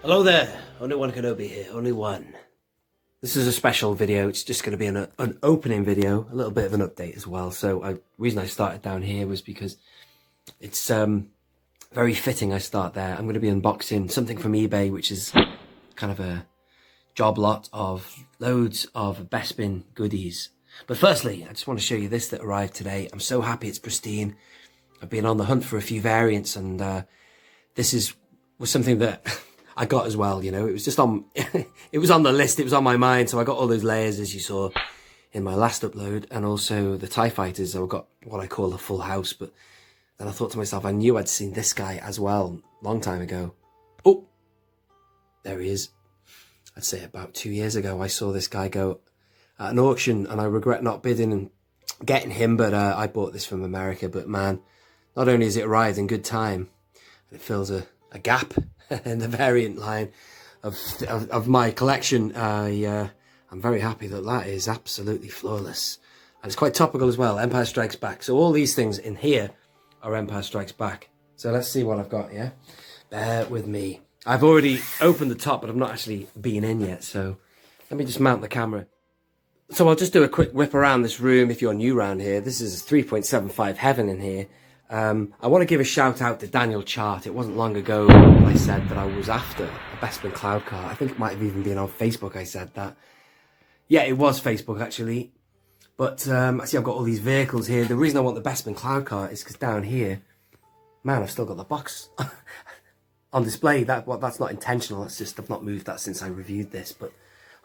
Hello there, only one Kenobi here, only one. This is a special video. It's just going to be an opening video, a little bit of an update as well. So the reason I started down here was because it's very fitting I start there. I'm going to be unboxing something from eBay, which is kind of a job lot of loads of Bespin goodies. But firstly, I just want to show you this that arrived today. I'm so happy it's pristine. I've been on the hunt for a few variants, and this was something that I got as well, you know. It was just on, it was on the list, it was on my mind, so I got all those layers as you saw in my last upload, and also the TIE Fighters. I got what I call a full house, but then I thought to myself, I knew I'd seen this guy as well, long time ago. Oh, there he is. I'd say about 2 years ago, I saw this guy go at an auction, and I regret not bidding and getting him, but I bought this from America. But man, not only has it arrived in good time, it fills a gap in the variant line of my collection. I'm very happy that is absolutely flawless, and it's quite topical as well. Empire Strikes Back. So all these things in here are Empire Strikes Back. So let's see what I've got. Yeah, bear with me. I've already opened the top, but I've not actually been in yet. So let me just mount the camera. So I'll just do a quick whip around this room. If you're new around here, this is 3.75 heaven in here. I want to give a shout out to Daniel Chart. It wasn't long ago I said that I was after a Bespin Cloud Car. I think it might have even been on Facebook I said that. Yeah, it was Facebook actually. But I see I've got all these vehicles here. The reason I want the Bespin Cloud Car is because down here, man, I've still got the box on display. That's not intentional. That's just, I've not moved that since I reviewed this. But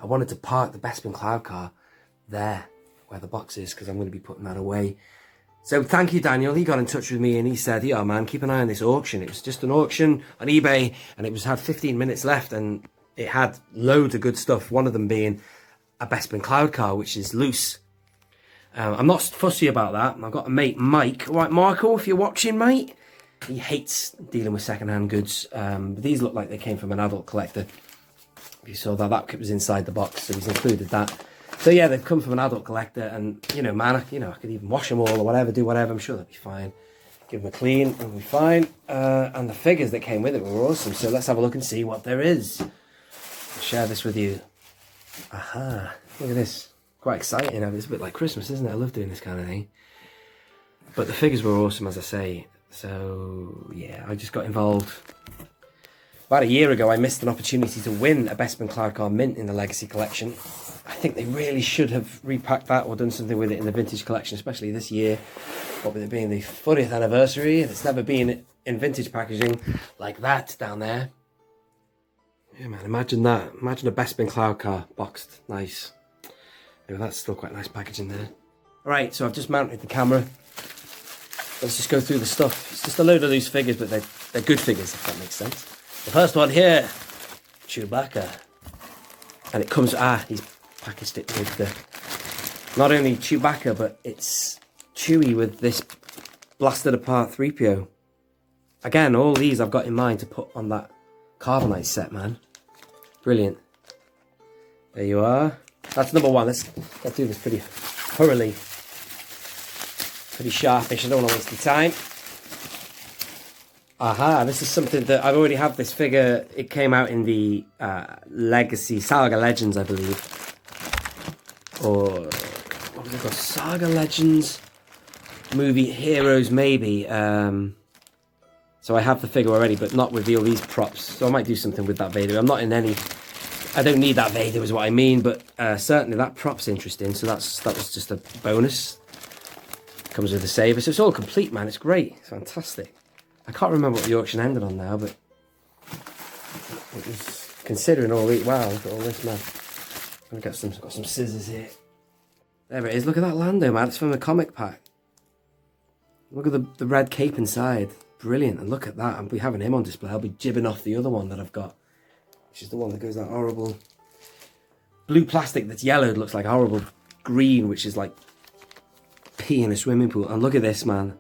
I wanted to park the Bespin Cloud Car there where the box is, because I'm going to be putting that away. So thank you, Daniel. He got in touch with me and he said, yeah, man, keep an eye on this auction. It was just an auction on eBay, and it had 15 minutes left, and it had loads of good stuff. One of them being a Bespin Cloud Car, which is loose. I'm not fussy about that. I've got a mate, Mike. All right, Marco, if you're watching, mate. He hates dealing with second-hand goods. But these look like they came from an adult collector. You saw that was inside the box, so he's included that. So yeah, they've come from an adult collector, and you know, man, I could even wash them all or whatever, do whatever. I'm sure they'll be fine. Give them a clean, they'll be fine. And the figures that came with it were awesome. So let's have a look and see what there is. I'll share this with you. Aha! Look at this. Quite exciting. It's a bit like Christmas, isn't it? I love doing this kind of thing. But the figures were awesome, as I say. So yeah, I just got involved. About a year ago, I missed an opportunity to win a Bespin Cloud Car mint in the Legacy Collection. I think they really should have repacked that or done something with it in the Vintage Collection, especially this year. What with it being the 40th anniversary, and it's never been in vintage packaging like that down there. Yeah, man, imagine that. Imagine a Bespin Cloud Car boxed. Nice. Maybe that's still quite nice packaging there. Alright, so I've just mounted the camera. Let's just go through the stuff. It's just a load of loose figures, but they're good figures, if that makes sense. The first one here, Chewbacca. And it comes, he's packaged it with not only Chewbacca, but it's Chewie with this blasted apart 3PO. Again, all these I've got in mind to put on that Carbonite set, man. Brilliant. There you are. That's number one. Let's do this pretty thoroughly. Pretty sharpish, I don't want to waste the time. Aha, this is something that I already have this figure. It came out in the Legacy Saga Legends, I believe. Or what was it called? Saga Legends movie Heroes, maybe. So I have the figure already, but not with all these props. So I might do something with that Vader. I'm not in any. I don't need that Vader, is what I mean. But certainly that prop's interesting. So that was just a bonus. Comes with a saver, so it's all complete, man. It's great. It's fantastic. I can't remember what the auction ended on now, but it was considering all these. Wow, look at all this, man. I've got some scissors here. There it is. Look at that Lando, man. It's from the comic pack. Look at the red cape inside. Brilliant. And look at that. I'll be having him on display. I'll be jibbing off the other one that I've got, which is the one that goes that horrible blue plastic that's yellowed. Looks like horrible green, which is like pee in a swimming pool. And look at this, man.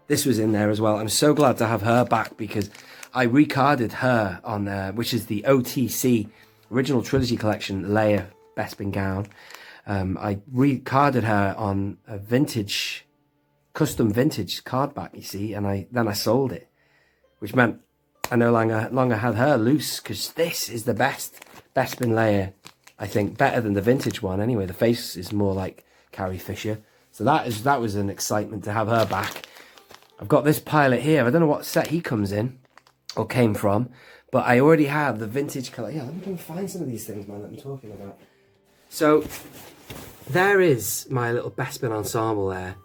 This was in there as well. I'm so glad to have her back, because I recarded her on which is the OTC Original Trilogy Collection Leia Bespin gown. I recarded her on a custom vintage card back, you see, and then I sold it, which meant I no longer had her loose, because this is the best Bespin layer, I think, better than the vintage one. Anyway, the face is more like Carrie Fisher, so that was an excitement to have her back. I've got this pilot here. I don't know what set he comes in or came from, but I already have the vintage colour. Yeah, let me go and find some of these things, man, that I'm talking about. So there is my little Bespin ensemble there.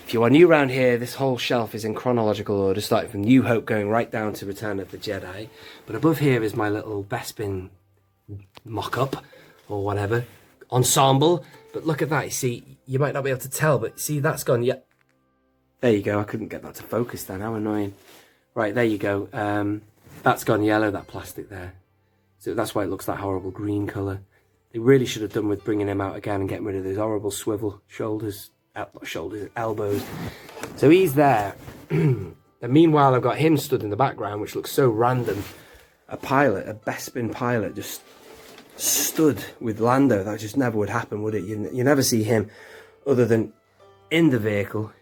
If you are new around here, this whole shelf is in chronological order, starting from New Hope going right down to Return of the Jedi. But above here is my little Bespin mock-up, or whatever, ensemble. But look at that, you see, you might not be able to tell, but see, that's gone, yeah. There you go, I couldn't get that to focus then, how annoying. Right, there you go, that's gone yellow, that plastic there. So that's why it looks that horrible green colour. They really should have done with bringing him out again and getting rid of those horrible swivel shoulders. Not shoulders, elbows. So he's there. And meanwhile, I've got him stood in the background, which looks so random. A Bespin pilot, just stood with Lando. That just never would happen, would it? You never see him other than in the vehicle.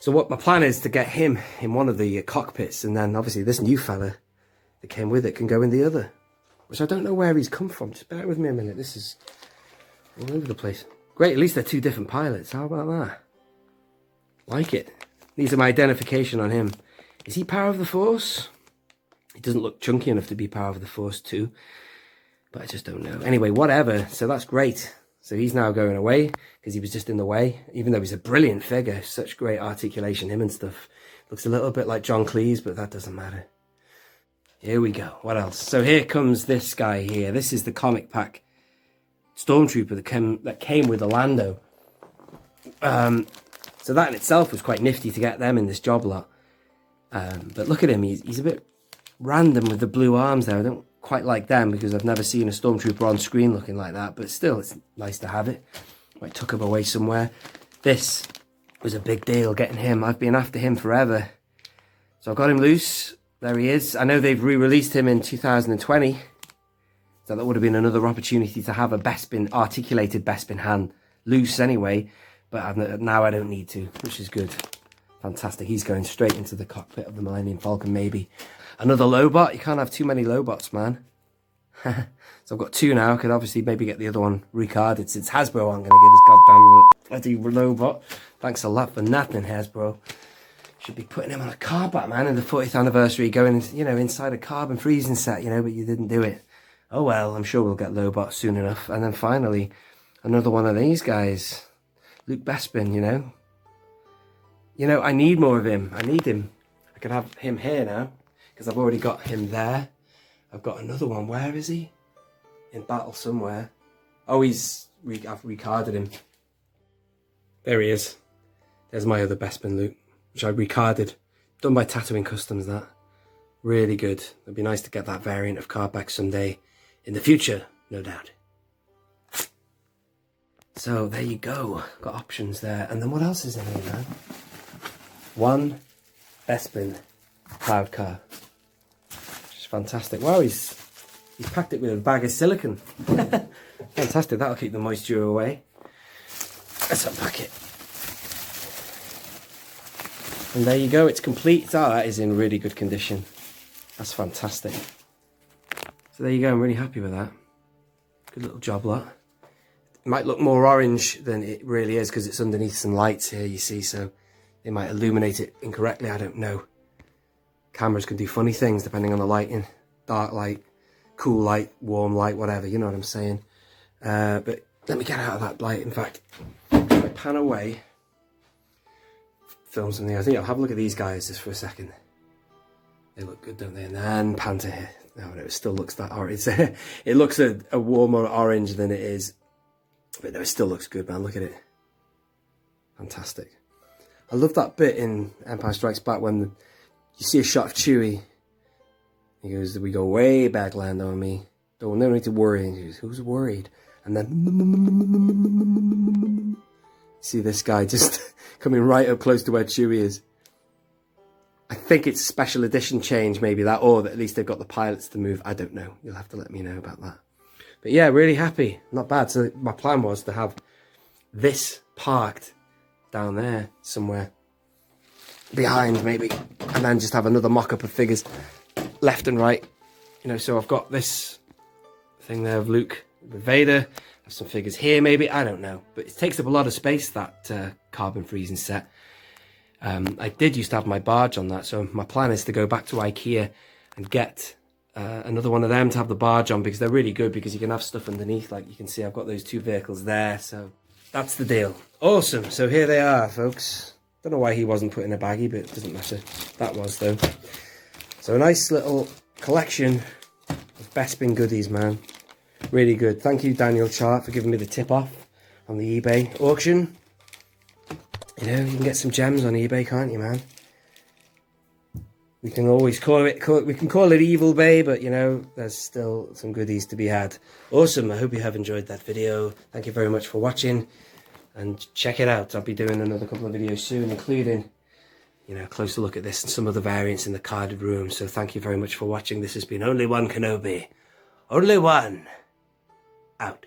So what my plan is to get him in one of the cockpits, and then obviously this new fella that came with it can go in the other. Which I don't know where he's come from. Just bear with me a minute. This is all over the place. Great, at least they're two different pilots. How about that? Like it. These are my identification on him. Is he Power of the Force? He doesn't look chunky enough to be Power of the Force 2. But I just don't know. Anyway, whatever. So that's great. So he's now going away because he was just in the way. Even though he's a brilliant figure. Such great articulation, him and stuff. Looks a little bit like John Cleese, but that doesn't matter. Here we go. What else? So here comes this guy here. This is the comic pack Stormtrooper that came with the Lando. So that in itself was quite nifty to get them in this job lot. But look at him, he's a bit random with the blue arms there. I don't quite like them because I've never seen a Stormtrooper on screen looking like that, but still, it's nice to have it. Might tuck him away somewhere. This was a big deal, getting him. I've been after him forever. So I got him loose. There he is. I know they've re-released him in 2020. So that would have been another opportunity to have a Bespin, articulated Bespin hand loose anyway. But now I don't need to, which is good. Fantastic. He's going straight into the cockpit of the Millennium Falcon, maybe. Another Lobot. You can't have too many Lobots, man. So I've got two now. I could obviously maybe get the other one recarded. Since Hasbro aren't going to give us goddamn bloody Lobot. Thanks a lot for nothing, Hasbro. Should be putting him on a car back, man, in the 40th anniversary, going, you know, inside a carbon freezing set, you know, but you didn't do it. Oh well, I'm sure we'll get Lobot soon enough. And then finally, another one of these guys. Luke Bespin, you know. You know, I need more of him. I need him. I could have him here now, because I've already got him there. I've got another one. Where is he? In battle somewhere. Oh, I've recarded him. There he is. There's my other Bespin Luke, which I recarded. Done by Tatooine Customs, that. Really good. It'd be nice to get that variant of car back someday. In the future, no doubt. So, there you go. Got options there. And then what else is in here, man? One Bespin Cloud Car. Which is fantastic. Wow, he's packed it with a bag of silicone. Fantastic. That'll keep the moisture away. Let's unpack it. And there you go. It's complete. Oh, that is in really good condition. That's fantastic. So there you go, I'm really happy with that. Good little job lot. It might look more orange than it really is because it's underneath some lights here, you see, so they might illuminate it incorrectly, I don't know. Cameras can do funny things depending on the lighting. Dark light, cool light, warm light, whatever, you know what I'm saying. But let me get out of that light, in fact. If I pan away, film something else. I'll have a look at these guys just for a second. They look good, don't they? And then pan to here. No, it still looks that orange. It looks a warmer orange than it is. But no, it still looks good, man. Look at it. Fantastic. I love that bit in Empire Strikes Back when you see a shot of Chewie. He goes, we go way back, Lando and me. No need to worry. And he goes, who's worried? And then see this guy just coming right up close to where Chewie is. I think it's a special edition change, maybe that, or that at least they've got the pilots to move. I don't know. You'll have to let me know about that. But yeah, really happy. Not bad. So my plan was to have this parked down there somewhere. Behind, maybe. and then just have another mock-up of figures left and right. You know, so I've got this thing there of Luke with Vader. I have some figures here, maybe, I don't know. But it takes up a lot of space, that carbon freezing set. I did used to have my barge on that, so my plan is to go back to IKEA and get another one of them to have the barge on, because they're really good, because you can have stuff underneath. Like you can see, I've got those two vehicles there, so that's the deal. Awesome, so here they are, folks. Don't know why he wasn't put in a baggie, but it doesn't matter. That was, though. So a nice little collection of Bespin goodies, man. Really good. Thank you, Daniel Chart, for giving me the tip off on the eBay auction. You know, you can get some gems on eBay, can't you, man? We can always call it Evil Bay, but you know, there's still some goodies to be had. Awesome, I hope you have enjoyed that video. Thank you very much for watching, and check it out. I'll be doing another couple of videos soon, including, you know, a closer look at this and some other variants in the carded room. So thank you very much for watching. This has been Only One Kenobi. Only One. Out.